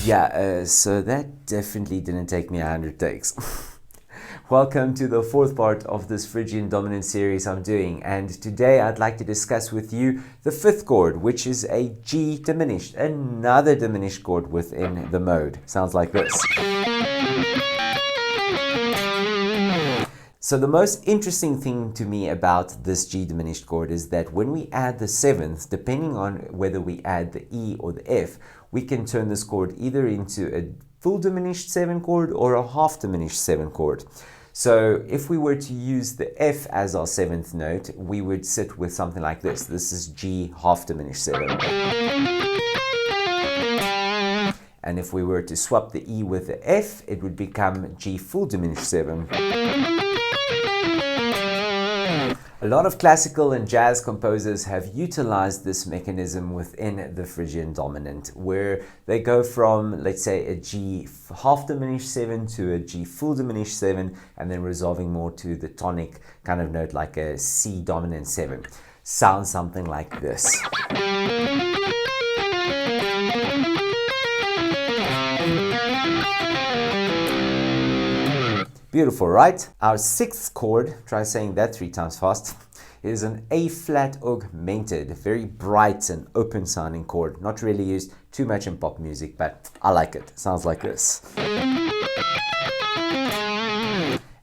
Yeah, so that definitely didn't take me 100 takes. Welcome to the fourth part of this Phrygian dominant series I'm doing, and today I'd like to discuss with you the fifth chord, which is a G diminished, another diminished chord within the mode. Sounds like this. So the most interesting thing to me about this G diminished chord is that when we add the seventh, depending on whether we add the E or the F, we can turn this chord either into a full diminished 7 chord or a half diminished 7 chord. So if we were to use the F as our seventh note, we would sit with something like this. This is G half diminished 7. And if we were to swap the E with the F, it would become G full diminished 7. A lot of classical and jazz composers have utilized this mechanism within the Phrygian dominant, where they go from, let's say, a G half diminished 7 to a G full diminished 7, and then resolving more to the tonic kind of note like a C dominant 7. Sounds something like this. Beautiful, right? Our sixth chord, try saying that 3 times fast, is an A flat augmented, very bright and open sounding chord. Not really used too much in pop music, but I like it. Sounds like this.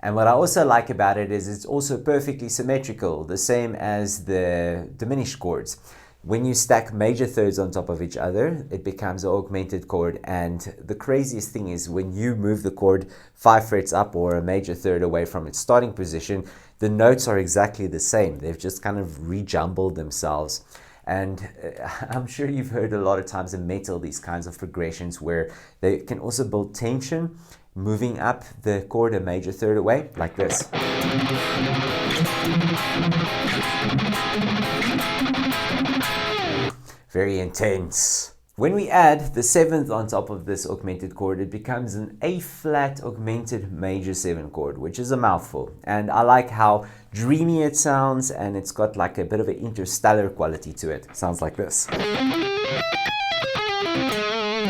And what I also like about it is it's also perfectly symmetrical, the same as the diminished chords. When you stack major thirds on top of each other, it becomes an augmented chord. And the craziest thing is when you move the chord 5 frets up or a major third away from its starting position, the notes are exactly the same. They've just kind of rejumbled themselves. And I'm sure you've heard a lot of times in metal these kinds of progressions where they can also build tension, moving up the chord a major third away, like this. Very intense. When we add the seventh on top of this augmented chord, it becomes an A flat augmented major 7 chord, which is a mouthful. And I like how dreamy it sounds, and it's got like a bit of an interstellar quality to it. Sounds like this.